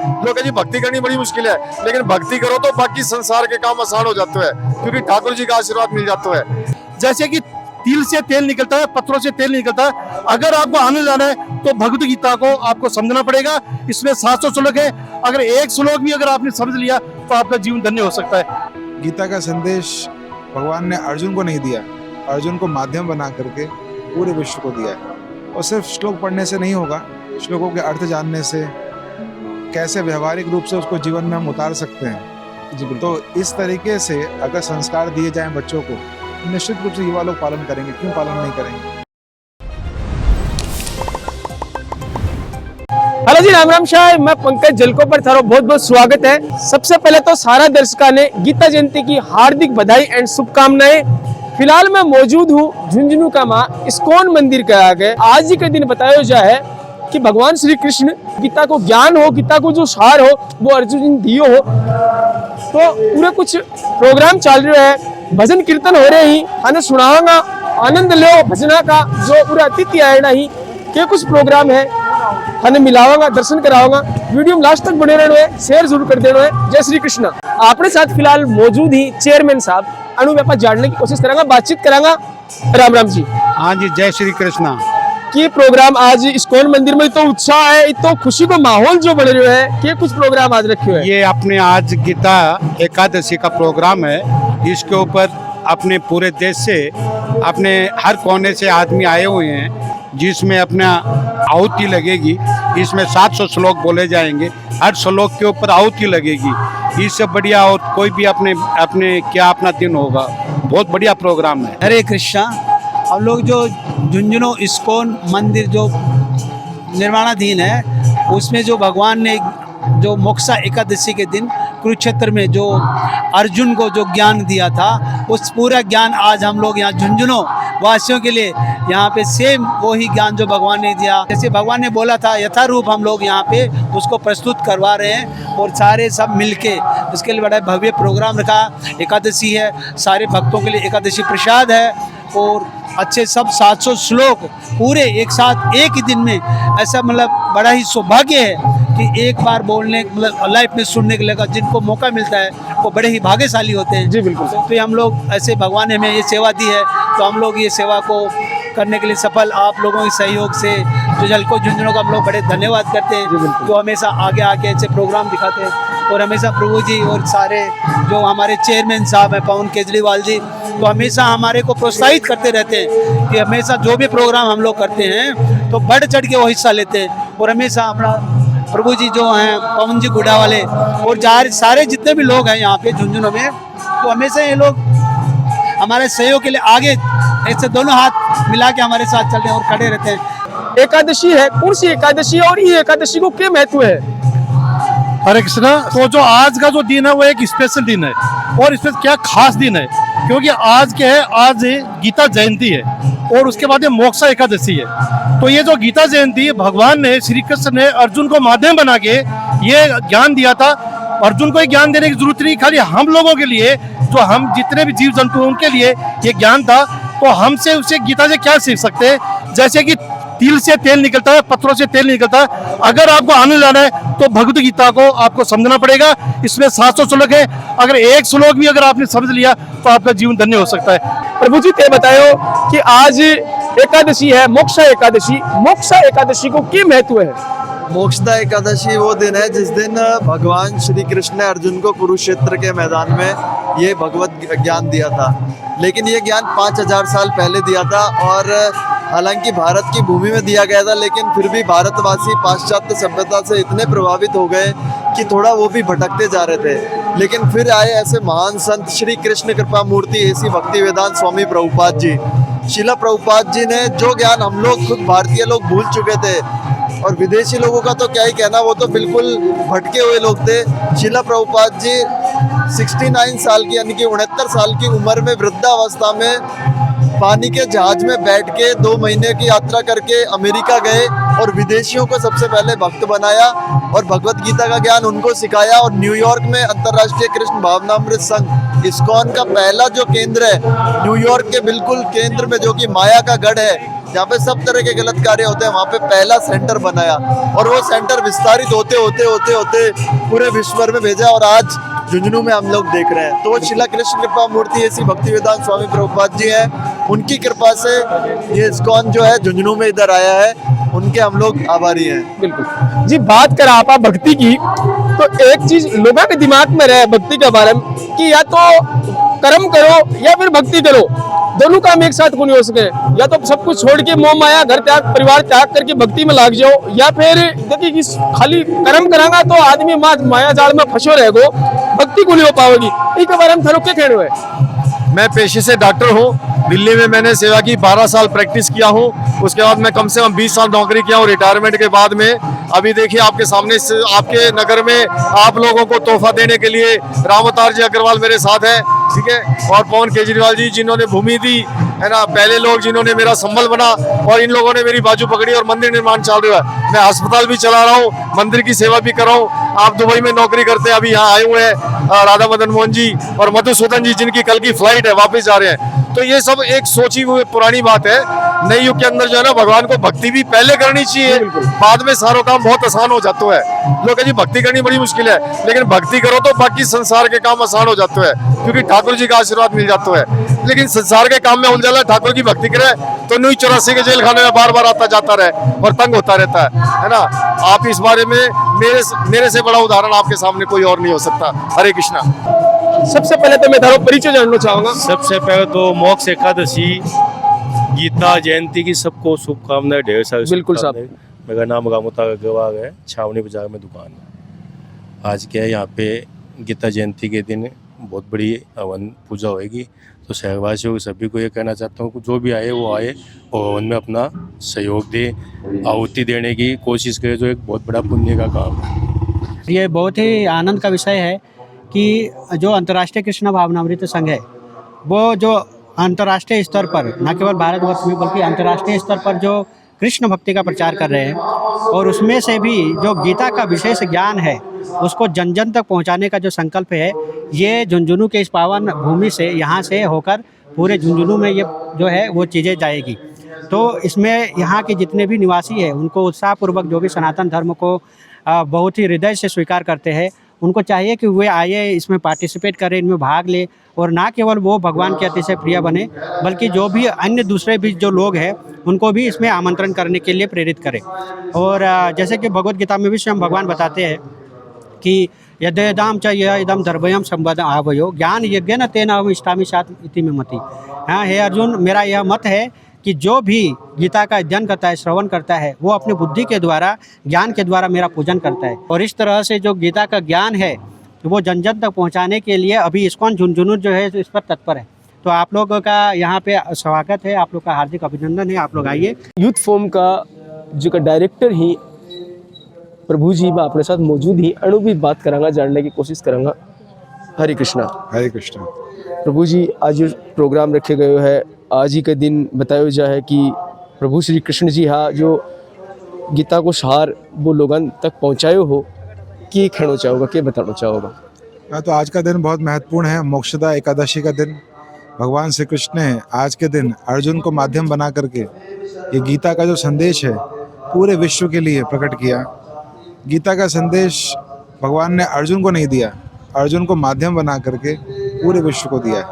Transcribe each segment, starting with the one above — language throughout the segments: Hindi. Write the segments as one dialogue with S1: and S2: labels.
S1: लोग कहते हैं भक्ति करनी बड़ी मुश्किल है, लेकिन भक्ति करो तो बाकी संसार के काम आसान हो जाते हैं, क्योंकि ठाकुर जी का आशीर्वाद मिल जाता है।
S2: जैसे कि तिल से तेल निकलता है, पत्थरों से तेल निकलता है। अगर आपको आनंद लाना है तो भगवत गीता को आपको समझना पड़ेगा। इसमें 700 श्लोक है, अगर एक श्लोक भी अगर आपने समझ लिया तो आपका जीवन धन्य हो सकता है।
S3: गीता का संदेश भगवान ने अर्जुन को नहीं दिया, अर्जुन को माध्यम बना करके पूरे विश्व को दिया है। और सिर्फ श्लोक पढ़ने से नहीं होगा, श्लोकों के अर्थ जानने से, कैसे व्यवहारिक रूप से उसको जीवन में हम उतार सकते हैं जी। तो इस तरीके से अगर संस्कार दिए जाएं बच्चों को, निश्चित रूप से युवा लोग पालन करेंगे, क्यों पालन नहीं करेंगे।
S4: हेलो जी, राम राम शाह, मैं पंकज जलको पर थारो बहुत बहुत स्वागत है। सबसे पहले तो सारा दर्शकों ने गीता जयंती की हार्दिक बधाई एंड शुभकामनाएं। फिलहाल मैं मौजूद हूँ झुंझुनू का माँ इस्कॉन मंदिर के आगे। आज ही के दिन बताया जा है कि भगवान श्री कृष्ण गीता को ज्ञान हो, गीता को जो सार हो वो अर्जुन दियो हो। तो पूरे कुछ प्रोग्राम चल रहे हैं, भजन कीर्तन हो रहे ही, हमें सुनाऊंगा, आनंद लो भजना का। जो पूरा अतिथि आए ना ही के कुछ प्रोग्राम है, हमें मिलाऊंगा, दर्शन कराऊंगा। वीडियो में लास्ट तक बने रहना, शेयर जरूर कर देना है। जय श्री कृष्ण। आपने साथ फिलहाल मौजूद ही चेयरमैन साहब अनु व्यापार जानने की कोशिश करांगा, बातचीत करांगा। राम राम जी।
S5: हाँ जी, जय श्री कृष्णा।
S4: की प्रोग्राम आज इस्कॉन मंदिर में तो उत्साह है, तो खुशी को माहौल जो बन रहे है, के कुछ प्रोग्राम आज रखे हुए हैं।
S5: ये अपने आज गीता एकादशी का प्रोग्राम है। इसके ऊपर अपने पूरे देश से, अपने हर कोने से आदमी आए हुए हैं, जिसमें अपना आहुति लगेगी। इसमें 700 श्लोक बोले जाएंगे, हर श्लोक के ऊपर आहुति लगेगी। इससे बढ़िया और कोई भी अपने क्या अपना दिन होगा। बहुत बढ़िया प्रोग्राम है।
S6: हरे कृष्णा। हम लोग जो झुंझुनू इस्कॉन मंदिर जो निर्माणाधीन है, उसमें जो भगवान ने जो मोक्षा एकादशी के दिन कुरुक्षेत्र में जो अर्जुन को जो ज्ञान दिया था, उस पूरा ज्ञान आज हम लोग यहाँ झुंझुनू वासियों के लिए यहाँ पे सेम वही ज्ञान जो भगवान ने दिया, जैसे भगवान ने बोला था यथारूप हम लोग यहाँ पे उसको प्रस्तुत करवा रहे हैं। और सारे सब मिलके उसके लिए बड़ा भव्य प्रोग्राम रखा। एकादशी है, सारे भक्तों के लिए एकादशी प्रसाद है, और अच्छे सब 700 श्लोक पूरे एक साथ एक ही दिन में। ऐसा मतलब बड़ा ही सौभाग्य है कि एक बार बोलने मतलब लाइफ में सुनने के लिए जिनको मौका मिलता है वो बड़े ही भाग्यशाली होते हैं।
S4: जी बिल्कुल।
S6: तो हम लोग ऐसे भगवान ने हमें ये सेवा दी है, तो हम लोग ये सेवा को करने के लिए सफल आप लोगों के सहयोग से जो जलको झुंझुनू का हम लोग बड़े धन्यवाद करते हैं, जो हमेशा आगे आके ऐसे प्रोग्राम दिखाते हैं। और हमेशा प्रभु जी और सारे जो हमारे चेयरमैन साहब हैं पवन केजरीवाल जी, तो हमेशा हमारे को प्रोत्साहित करते रहते हैं कि हमेशा जो भी प्रोग्राम हम लोग करते हैं तो बढ़ चढ़ के वो हिस्सा लेते हैं। और हमेशा अपना प्रभु जी जो हैं पवन जी गुड़ा वाले और सारे जितने भी लोग हैं यहाँ पे झुंझुनू में, तो हमेशा ये लोग हमारे सहयोग के लिए आगे ऐसे दोनों हाथ मिला के हमारे साथ चलते हैं और खड़े रहते हैं।
S4: एकादशी है, कौन सी एकादशी है और ये एकादशी को क्या महत्व है?
S2: हरे कृष्णा। तो जो आज का जो दिन है वो एक स्पेशल दिन है, और इसमें क्या खास दिन है, क्योंकि आज क्या है, आज गीता जयंती है और उसके बाद मोक्षा एकादशी है। तो ये जो गीता जयंती भगवान ने, श्री कृष्ण ने अर्जुन को माध्यम बना के ये ज्ञान दिया था। अर्जुन को ज्ञान देने की जरूरत नहीं, खाली हम लोगों के लिए, जो हम जितने भी जीव जंतु उनके लिए ये ज्ञान था। तो हमसे उसे गीता से क्या सीख सकते हैं? जैसे कि तिल से तेल निकलता है, पत्थरों से तेल निकलता है। अगर आपको आनंद लाना है तो भगवत गीता को आपको समझना पड़ेगा। इसमें 700 श्लोक है, अगर एक श्लोक भी अगर आपने समझ लिया तो आपका जीवन धन्य हो सकता है।
S4: प्रभु जी ते बतायो कि आज एकादशी है, मोक्षा एकादशी। मोक्षा एकादशी को क्या महत्व है?
S7: मोक्षा एकादशी वो दिन है जिस दिन भगवान श्री कृष्ण ने अर्जुन को कुरुक्षेत्र के मैदान में ये भगवत ज्ञान दिया था। लेकिन ये ज्ञान 5000 साल पहले दिया था, और हालांकि भारत की भूमि में दिया गया था, लेकिन फिर भी भारतवासी पाश्चात्य सभ्यता से इतने प्रभावित हो गए कि थोड़ा वो भी भटकते जा रहे थे। लेकिन फिर आए ऐसे महान संत श्री कृष्ण कृपा मूर्ति ऐसी भक्ति वेदांत स्वामी प्रभुपाद जी। शिला प्रभुपाद जी ने जो ज्ञान हम लोग खुद भारतीय लोग भूल चुके थे, और विदेशी लोगों का तो क्या ही कहना, वो तो बिल्कुल भटके हुए लोग थे। शिला प्रभुपाद जी 69 साल की यानी कि 69 साल की उम्र में वृद्धावस्था में पानी के जहाज में बैठ के 2 महीने की यात्रा करके अमेरिका गए और विदेशियों को सबसे पहले भक्त बनाया और भगवत गीता का ज्ञान उनको सिखाया। और न्यूयॉर्क में अंतर्राष्ट्रीय कृष्ण भावनामृत संघ इस्कॉन का पहला जो केंद्र है, न्यूयॉर्क के बिल्कुल केंद्र में, जो कि माया का गढ़ है, जहाँ पे सब तरह के गलत कार्य होते हैं, वहाँ पे पहला सेंटर बनाया और वो सेंटर विस्तारित होते होते होते होते पूरे विश्व भर में भेजा और आज झुंझुनू में हम लोग देख रहे हैं। तो वो शिला कृष्ण कृपा मूर्ति ऐसी भक्तिवेदांत स्वामी प्रभुपाद जी है, उनकी कृपा से ये इस्कॉन जो है झुंझुनू में इधर आया है, उनके हम लोग आभारी हैं।
S4: बिल्कुल जी। बात करें आप भक्ति की, तो एक चीज लोगों के दिमाग में रहे भक्ति के बारे में कि या तो कर्म करो या फिर भक्ति करो, दोनों काम एक साथ को नहीं हो सके। या तो सब कुछ छोड़ के मोह माया घर त्याग परिवार त्याग करके भक्ति में लाग जाओ, या फिर देखिए खाली कर्म करांगा तो आदमी माया जाल में फंसो रहेगो, भक्ति को नहीं हो पाओगी। इसके बारे में थारो क्या कहना है?
S1: मैं पेशे से डॉक्टर हूँ। दिल्ली में मैंने सेवा की, 12 साल प्रैक्टिस किया हूँ। उसके बाद मैं कम से कम 20 साल नौकरी किया हूँ रिटायरमेंट के बाद में। अभी देखिए आपके सामने आपके नगर में आप लोगों को तोहफा देने के लिए राम अवतार जी अग्रवाल मेरे साथ हैं, ठीक है, और पवन केजरीवाल जी जिन्होंने भूमि दी है ना, पहले लोग जिन्होंने मेरा संबल बना, और इन लोगों ने मेरी बाजू पकड़ी और मंदिर निर्माण चल रहा है। मैं अस्पताल भी चला रहा हूँ, मंदिर की सेवा भी कर रहा हूँ। आप दुबई में नौकरी करते हैं, अभी यहाँ आए हुए हैं राधा मदन मोहन जी और मधुसूदन जी, जिनकी कल की फ्लाइट है, वापस जा रहे हैं। तो ये सब एक सोची हुई पुरानी बात है। नए युग के अंदर जो है ना, भगवान को भक्ति भी पहले करनी चाहिए, बाद में सारा काम बहुत आसान हो जाता है। लोग कहते हैं भक्ति करनी बड़ी मुश्किल है, लेकिन भक्ति करो तो बाकी संसार के काम आसान हो जाते हैं, क्योंकि ठाकुर जी का आशीर्वाद मिल जाता है। लेकिन संसार के काम में उलझा ठाकुर की भक्ति करे तो 84 के जेल खाने में बार बार आता जाता रहे और तंग होता रहता है ना। आप इस बारे में मेरे से बड़ा उदाहरण आपके सामने कोई और नहीं हो सकता। हरे कृष्णा।
S4: सबसे पहले तो मैं थारो परिचय जानना चाहूंगा।
S8: सबसे पहले तो मोक्ष एकादशी गीता जयंती की सबको शुभकामनाएं, ढेर सारी
S4: बिल्कुल साहब।
S8: मेरा नाम रामोता अग्रवाल है, छावनी बाजार में दुकान है। आज क्या है, यहाँ पे गीता जयंती के दिन बहुत बड़ी हवन पूजा होगी। तो शहरवासियों सभी को ये कहना चाहता हूँ, जो भी आए वो आए और हवन में अपना सहयोग दे, आहुति देने की कोशिश करे, जो एक बहुत बड़ा पुण्य का काम है।
S6: ये बहुत ही आनंद का विषय है कि जो अंतर्राष्ट्रीय कृष्ण भावनामृत संघ है, वो जो अंतर्राष्ट्रीय स्तर पर, न केवल भारतवर्ष में बल्कि अंतर्राष्ट्रीय स्तर पर जो कृष्ण भक्ति का प्रचार कर रहे हैं, और उसमें से भी जो गीता का विशेष ज्ञान है उसको जन जन तक पहुंचाने का जो संकल्प है, ये झुंझुनू के इस पावन भूमि से, यहाँ से होकर पूरे झुंझुनू में ये जो है वो चीज़ें जाएगी। तो इसमें यहाँ के जितने भी निवासी हैं, उनको उत्साहपूर्वक, जो भी सनातन धर्म को बहुत ही हृदय से स्वीकार करते हैं, उनको चाहिए कि वे आए, इसमें पार्टिसिपेट करें, इनमें भाग ले, और ना केवल वो भगवान के अतिशय प्रिय बने, बल्कि जो भी अन्य दूसरे भी जो लोग हैं उनको भी इसमें आमंत्रण करने के लिए प्रेरित करें। और जैसे कि भगवत गीता में भी स्वयं भगवान बताते हैं कि यदेदाम च इदम धर्मयम संबद आवयो ज्ञान यज्ञ न तेन इष्टामी सात इति में मति। हाँ हे अर्जुन, मेरा यह मत है कि जो भी गीता का अध्ययन करता है, श्रवण करता है, वो अपनी बुद्धि के द्वारा, ज्ञान के द्वारा मेरा पूजन करता है। और इस तरह से जो गीता का ज्ञान है वो जन जन तक पहुंचाने के लिए अभी इस्कॉन झुंझुनू जो है इस पर तत्पर है। तो आप लोगों का यहाँ पे स्वागत है, आप लोग का हार्दिक अभिनंदन है, आप लोग आइए।
S4: यूथ फोरम का जो का डायरेक्टर ही प्रभु जी मैं अपने साथ मौजूद ही अणु भी बात करांगा, जानने की कोशिश करांगा। हरे कृष्णा।
S3: हरे कृष्ण।
S4: प्रभु जी, आज जो प्रोग्राम रखे गए है, आज ही के दिन बताया जाए कि प्रभु श्री कृष्ण जी हाँ जो गीता को सार वो लोगों तक पहुँचायो हो, कि कहना चाहोगा, क्या बताना चाहोगा?
S3: तो आज का दिन बहुत महत्वपूर्ण है, मोक्षदा एकादशी का दिन। भगवान श्री कृष्ण ने आज के दिन अर्जुन को माध्यम बना करके ये गीता का जो संदेश है पूरे विश्व के लिए प्रकट किया। गीता का संदेश भगवान ने अर्जुन को नहीं दिया, अर्जुन को माध्यम बना करके पूरे विश्व को दिया है,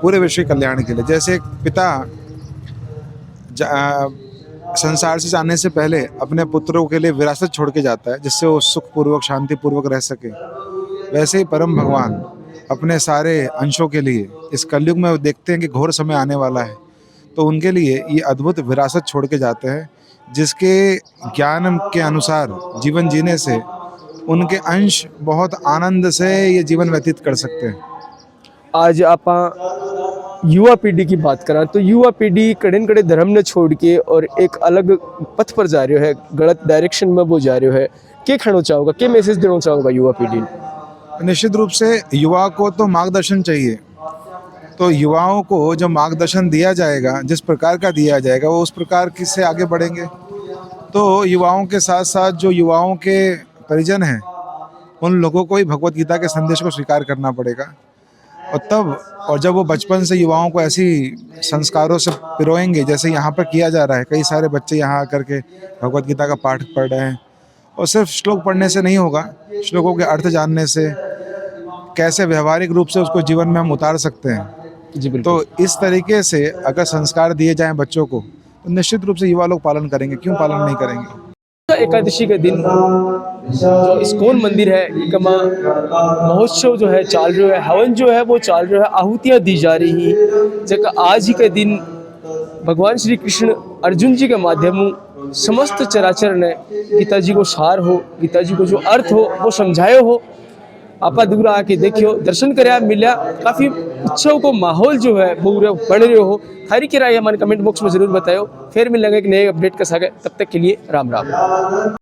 S3: पूरे विश्व के कल्याण के लिए। जैसे एक पिता संसार से जाने से पहले अपने पुत्रों के लिए विरासत छोड़ के जाता है, जिससे वो सुखपूर्वक, शांतिपूर्वक रह सके, वैसे ही परम भगवान अपने सारे अंशों के लिए इस कलयुग में देखते हैं कि घोर समय आने वाला है, तो उनके लिए ये अद्भुत विरासत छोड़ के जाते हैं, जिसके ज्ञान के अनुसार जीवन जीने से उनके अंश बहुत आनंद से ये जीवन व्यतीत कर सकते हैं।
S4: आज आप युवा पीढ़ी की बात करें तो युवा पीढ़ी कड़े कड़े धर्म ने छोड़ के और एक अलग पथ पर जा रहे है, गलत डायरेक्शन में वो जा रहे है। क्या कहना चाहोगा, क्या मैसेज देना चाहोगा युवा पीढ़ी?
S3: निश्चित रूप से युवा को तो मार्गदर्शन चाहिए, तो युवाओं को जो मार्गदर्शन दिया जाएगा, जिस प्रकार का दिया जाएगा, वो उस प्रकार से आगे बढ़ेंगे। तो युवाओं के साथ साथ जो युवाओं के परिजन हैं, उन लोगों को ही भगवत गीता के संदेश को स्वीकार करना पड़ेगा। और तब और जब वो बचपन से युवाओं को ऐसी संस्कारों से पिरोएंगे जैसे यहाँ पर किया जा रहा है, कई सारे बच्चे यहाँ आकर के भगवत गीता का पाठ पढ़ रहे हैं, और सिर्फ श्लोक पढ़ने से नहीं होगा, श्लोकों के अर्थ जानने से कैसे व्यवहारिक रूप से उसको जीवन में हम उतार सकते हैं।
S4: जी बिल्कुल।
S3: तो इस तरीके से अगर संस्कार दिए जाएं बच्चों को तो निश्चित रूप से युवा लोग पालन करेंगे, क्यों पालन नहीं करेंगे।
S4: एकादशी के दिन जो इस्कॉन मंदिर है इकमा महोत्सव जो है चाल रहा है, हवन जो है वो चाल रहा है, आहुतियाँ दी जा रही हैं। जब आज ही के दिन भगवान श्री कृष्ण अर्जुन जी के माध्यम समस्त चराचर ने गीता जी को सार हो, गीता जी को जो अर्थ हो वो समझाए हो। आप दूर आके देखियो, दर्शन कर मिला, काफ़ी उत्सव को माहौल जो है वो बढ़ रहे हो। थारी की राय हमारे कमेंट बॉक्स में ज़रूर बताओ। फिर मिलेंगे एक नए अपडेट के साथ, तब तक के लिए राम राम।